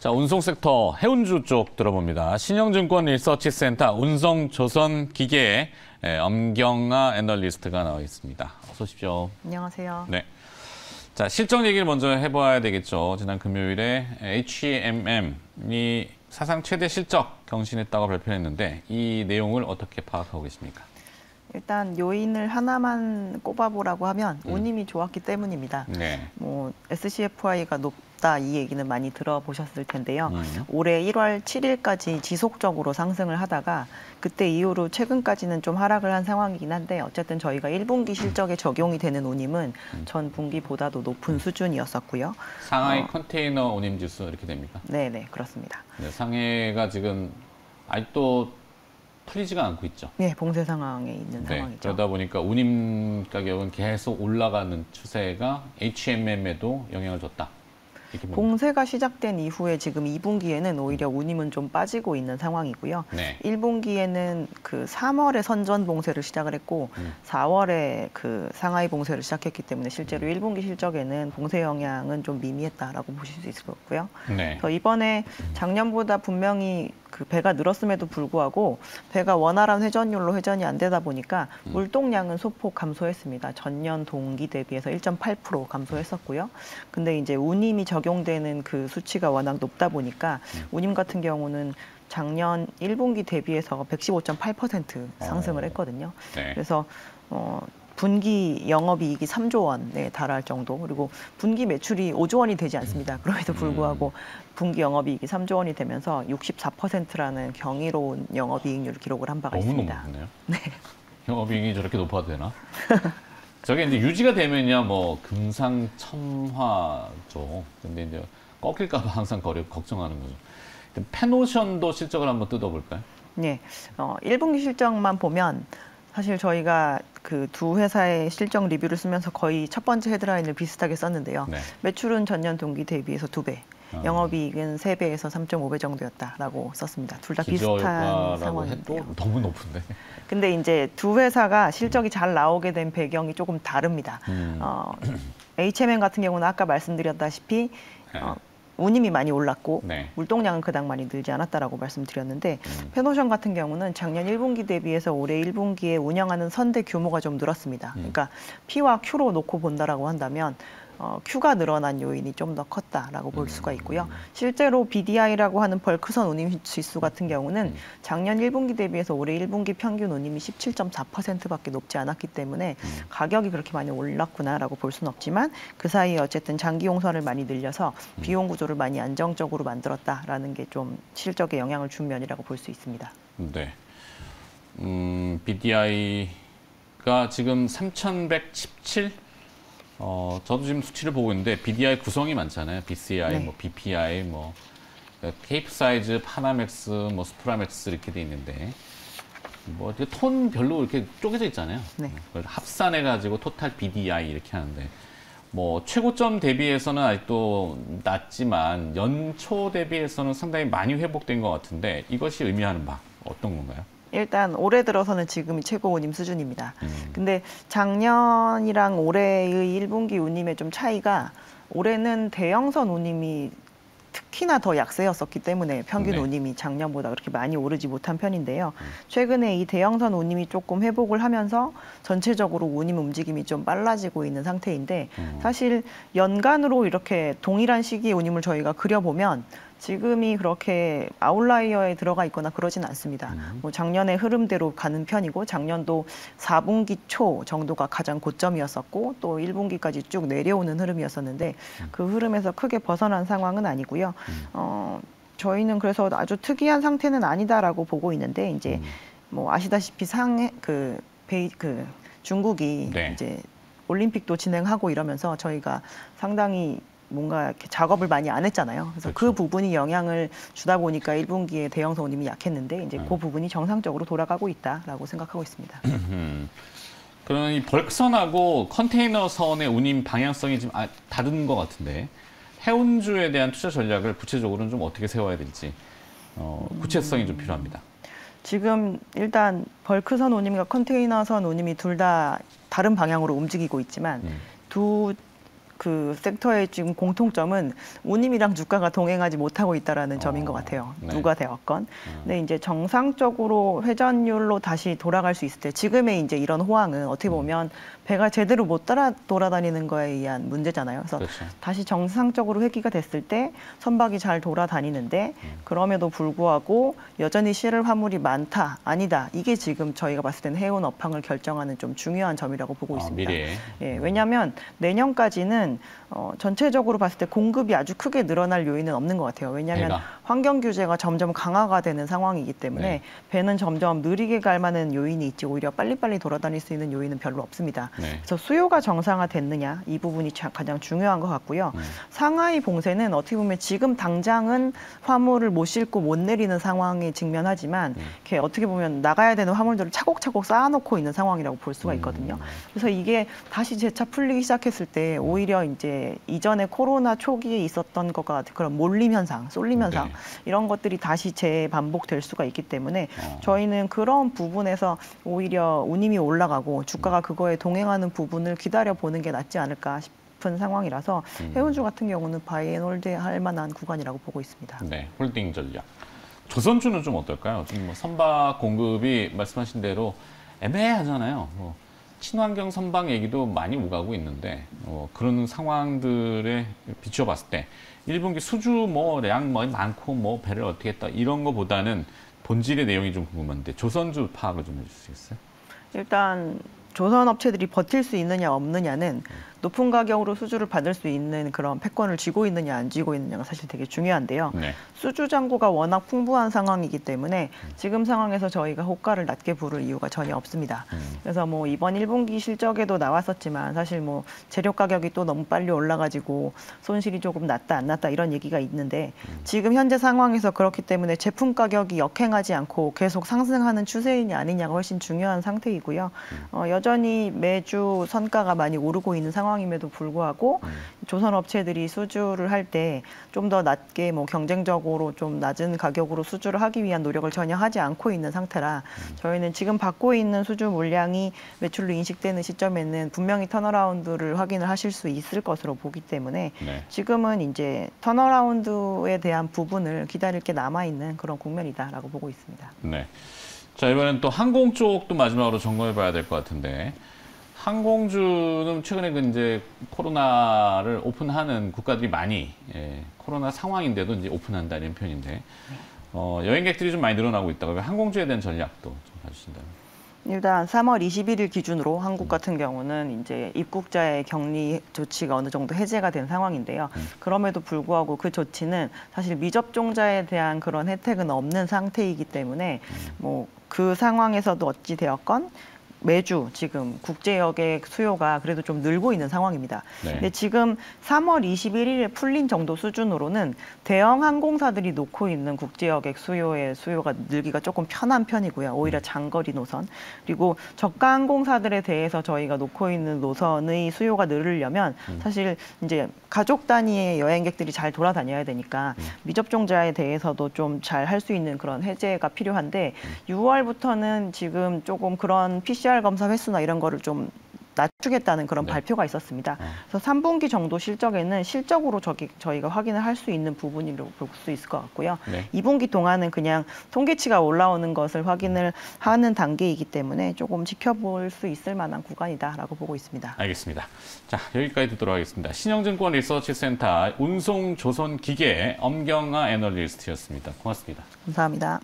자, 운송 섹터 해운주 쪽 들어봅니다. 신영증권 리서치센터 운송조선기계의 엄경아 애널리스트가 나와 있습니다. 어서 오십시오. 안녕하세요. 네. 자, 실적 얘기를 먼저 해봐야 되겠죠. 지난 금요일에 HMM이 사상 최대 실적 경신했다고 발표했는데 이 내용을 어떻게 파악하고 계십니까? 일단 요인을 하나만 꼽아보라고 하면 운임이 좋았기 때문입니다. 네. 뭐 SCFI가 높다 이 얘기는 많이 들어보셨을 텐데요. 올해 1월 7일까지 지속적으로 상승을 하다가 그때 이후로 최근까지는 좀 하락을 한 상황이긴 한데 어쨌든 저희가 1분기 실적에 적용이 되는 운임은 전 분기보다도 높은 수준이었었고요. 상하이 컨테이너 운임 지수 이렇게 됩니까? 네네, 그렇습니다. 네, 상해가 지금 아직도 풀리지가 않고 있죠. 네, 봉쇄 상황에 있는 상황이죠. 그러다 보니까 운임 가격은 계속 올라가는 추세가 HMM에도 영향을 줬다. 봉쇄가 시작된 이후에 지금 2분기에는 오히려 운임은 좀 빠지고 있는 상황이고요. 네. 1분기에는 그 3월에 선전 봉쇄를 시작을 했고 4월에 그 상하이 봉쇄를 시작했기 때문에 실제로 1분기 실적에는 봉쇄 영향은 좀 미미했다라고 보실 수 있을 것 같고요. 네. 그래서 이번에 작년보다 분명히 그 배가 늘었음에도 불구하고 배가 원활한 회전율로 회전이 안 되다 보니까 물동량은 소폭 감소했습니다. 전년 동기 대비해서 1.8% 감소했었고요. 근데 이제 운임이 적용되는 그 수치가 워낙 높다 보니까 운임 같은 경우는 작년 1분기 대비해서 115.8% 상승을 했거든요. 네. 그래서 분기 영업이익이 3조 원에 달할 정도, 그리고 분기 매출이 5조 원이 되지 않습니다. 그럼에도 불구하고 분기 영업이익이 3조 원이 되면서 64%라는 경이로운 영업이익률을 기록을 한 바가 있습니다. 너무 높네요. 네. 영업이익이 저렇게 높아도 되나? 저게 이제 유지가 되면야 뭐 금상첨화죠. 근데 이제 꺾일까 봐 항상 걱정하는 거죠. 펜오션도 실적을 한번 뜯어볼까요? 네. 1분기 실적만 보면 사실 저희가 그 두 회사의 실적 리뷰를 쓰면서 거의 첫 번째 헤드라인을 비슷하게 썼는데요. 네. 매출은 전년 동기 대비해서 2배, 영업이익은 3배에서 3.5배 정도였다라고 썼습니다. 둘 다 비슷한 상황인데요. 너무 높은데. 근데 이제 두 회사가 실적이 잘 나오게 된 배경이 조금 다릅니다. HMM 같은 경우는 아까 말씀드렸다시피 운임이 많이 올랐고 네. 물동량은 그닥 많이 늘지 않았다라고 말씀드렸는데 펜오션 같은 경우는 작년 1분기 대비해서 올해 1분기에 운영하는 선대 규모가 좀 늘었습니다. 그러니까 P와 Q로 놓고 본다라고 한다면 Q가 늘어난 요인이 좀 더 컸다라고 볼 수가 있고요. 실제로 BDI라고 하는 벌크선 운임 지수 같은 경우는 작년 1분기 대비해서 올해 1분기 평균 운임이 17.4%밖에 높지 않았기 때문에 가격이 그렇게 많이 올랐구나라고 볼 수는 없지만 그 사이에 어쨌든 장기 용선을 많이 늘려서 비용 구조를 많이 안정적으로 만들었다라는 게 좀 실적에 영향을 준 면이라고 볼 수 있습니다. 네. BDI가 지금 3,117? 저도 지금 수치를 보고 있는데 BDI 구성이 많잖아요. BCI, 네. 뭐 BPI, 뭐 케이프 사이즈, 파나맥스, 뭐 스프라맥스 이렇게 돼 있는데 뭐 이렇게 톤별로 이렇게 쪼개져 있잖아요. 네. 그걸 합산해 가지고 토탈 BDI 이렇게 하는데 뭐 최고점 대비해서는 아직도 낮지만 연초 대비해서는 상당히 많이 회복된 것 같은데 이것이 의미하는 바 어떤 건가요? 일단 올해 들어서는 지금이 최고 운임 수준입니다. 근데 작년이랑 올해의 1분기 운임의 좀 차이가 올해는 대형선 운임이 특히나 더 약세였었기 때문에 평균 네. 운임이 작년보다 그렇게 많이 오르지 못한 편인데요. 최근에 이 대형선 운임이 조금 회복을 하면서 전체적으로 운임 움직임이 좀 빨라지고 있는 상태인데 사실 연간으로 이렇게 동일한 시기의 운임을 저희가 그려보면 지금이 그렇게 아웃라이어에 들어가 있거나 그러진 않습니다. 뭐 작년의 흐름대로 가는 편이고 작년도 4분기 초 정도가 가장 고점이었었고 또 1분기까지 쭉 내려오는 흐름이었었는데 그 흐름에서 크게 벗어난 상황은 아니고요. 저희는 그래서 아주 특이한 상태는 아니다라고 보고 있는데 이제 뭐 아시다시피 중국이 네. 이제 올림픽도 진행하고 이러면서 저희가 상당히 뭔가 이렇게 작업을 많이 안 했잖아요. 그래서 그렇죠. 그 부분이 영향을 주다 보니까 1분기에 대형선 운임이 약했는데 이제 그 부분이 정상적으로 돌아가고 있다라고 생각하고 있습니다. 그러면 이 벌크선하고 컨테이너선의 운임 방향성이 좀 다른 것 같은데 해운주에 대한 투자 전략을 구체적으로는 좀 어떻게 세워야 될지 구체성이 좀 필요합니다. 지금 일단 벌크선 운임과 컨테이너선 운임이 둘 다 다른 방향으로 움직이고 있지만 그 섹터의 지금 공통점은 운임이랑 주가가 동행하지 못하고 있다라는 점인 것 같아요. 네. 누가 되었건. 근데 이제 정상적으로 회전율로 다시 돌아갈 수 있을 때 지금의 이제 이런 호황은 어떻게 보면 배가 제대로 못 돌아다니는 거에 의한 문제잖아요. 그래서 그렇죠. 다시 정상적으로 회귀가 됐을 때 선박이 잘 돌아다니는데 그럼에도 불구하고 여전히 실을 화물이 많다, 아니다. 이게 지금 저희가 봤을 때는 해운 업황을 결정하는 좀 중요한 점이라고 보고 있습니다. 미래에. 예, 왜냐하면 내년까지는 전체적으로 봤을 때 공급이 아주 크게 늘어날 요인은 없는 것 같아요. 왜냐하면 배가. 환경 규제가 점점 강화가 되는 상황이기 때문에 네. 배는 점점 느리게 갈 만한 요인이 있지 오히려 빨리빨리 돌아다닐 수 있는 요인은 별로 없습니다. 네. 그래서 수요가 정상화됐느냐 이 부분이 가장 중요한 것 같고요. 상하이 봉쇄는 어떻게 보면 지금 당장은 화물을 못 싣고 못 내리는 상황에 직면하지만 이렇게 어떻게 보면 나가야 되는 화물들을 차곡차곡 쌓아놓고 있는 상황이라고 볼 수가 있거든요. 그래서 이게 다시 재차 풀리기 시작했을 때 오히려 이제 이전에 코로나 초기에 있었던 것과 그런 몰림 현상, 쏠림 현상 네. 이런 것들이 다시 재반복될 수가 있기 때문에 저희는 그런 부분에서 오히려 운임이 올라가고 주가가 그거에 동행하는 부분을 기다려 보는 게 낫지 않을까 싶은 상황이라서 해운주 같은 경우는 바이앤홀드 할 만한 구간이라고 보고 있습니다. 네, 홀딩 전략. 조선주는 좀 어떨까요? 지금 뭐 선박 공급이 말씀하신 대로 애매하잖아요. 뭐 친환경 선박 얘기도 많이 오가고 있는데 그런 상황들에 비추어 봤을 때 1분기 수주 량 많고 뭐 배를 어떻게 했다 이런 거보다는 본질의 내용이 좀 궁금한데 조선주 파악을 좀 해주시겠어요? 일단 조선 업체들이 버틸 수 있느냐 없느냐는 높은 가격으로 수주를 받을 수 있는 그런 패권을 쥐고 있느냐 안 쥐고 있느냐가 사실 되게 중요한데요. 네. 수주 잔고가 워낙 풍부한 상황이기 때문에 지금 상황에서 저희가 호가를 낮게 부를 이유가 전혀 없습니다. 그래서 뭐 이번 1분기 실적에도 나왔었지만 사실 뭐 재료 가격이 또 너무 빨리 올라가지고 손실이 조금 났다 안 났다 이런 얘기가 있는데 지금 현재 상황에서 그렇기 때문에 제품 가격이 역행하지 않고 계속 상승하는 추세이냐 아니냐가 훨씬 중요한 상태이고요. 여전히 매주 선가가 많이 오르고 있는 상황임에도 불구하고 조선 업체들이 수주를 할 때 좀 더 낮게 뭐 경쟁적으로 좀 낮은 가격으로 수주를 하기 위한 노력을 전혀 하지 않고 있는 상태라 저희는 지금 받고 있는 수주 물량이 매출로 인식되는 시점에는 분명히 턴어라운드를 확인을 하실 수 있을 것으로 보기 때문에 네. 지금은 이제 턴어라운드에 대한 부분을 기다릴 게 남아 있는 그런 국면이다라고 보고 있습니다. 네. 자, 이번엔 또 항공 쪽도 마지막으로 점검해 봐야 될 것 같은데 항공주는 최근에 이제 코로나를 오픈하는 국가들이 많이 코로나 상황인데도 이제 오픈한다는 표현인데 여행객들이 좀 많이 늘어나고 있다고 항공주에 대한 전략도 좀 봐주신다면. 일단 3월 21일 기준으로 한국 같은 경우는 이제 입국자의 격리 조치가 어느 정도 해제가 된 상황인데요. 그럼에도 불구하고 그 조치는 사실 미접종자에 대한 그런 혜택은 없는 상태이기 때문에 뭐 그 상황에서도 어찌 되었건 매주 지금 국제 여객 수요가 그래도 좀 늘고 있는 상황입니다. 네. 근데 지금 3월 21일에 풀린 정도 수준으로는 대형 항공사들이 놓고 있는 국제 여객 수요가 늘기가 조금 편한 편이고요. 오히려 장거리 노선 그리고 저가 항공사들에 대해서 저희가 놓고 있는 노선의 수요가 늘으려면 사실 이제 가족 단위의 여행객들이 잘 돌아다녀야 되니까 미접종자에 대해서도 좀 잘 할 수 있는 그런 해제가 필요한데 6월부터는 지금 조금 그런 PCR 검사 횟수나 이런 거를 좀 낮추겠다는 그런 네. 발표가 있었습니다. 그래서 3분기 정도 실적에는 실적으로 저희가 확인을 할 수 있는 부분이라고 볼 수 있을 것 같고요. 네. 2분기 동안은 그냥 통계치가 올라오는 것을 확인을 하는 단계이기 때문에 조금 지켜볼 수 있을 만한 구간이다라고 보고 있습니다. 알겠습니다. 자, 여기까지 듣도록 하겠습니다. 신영증권 리서치센터 운송조선기계 엄경아 애널리스트였습니다. 고맙습니다. 감사합니다.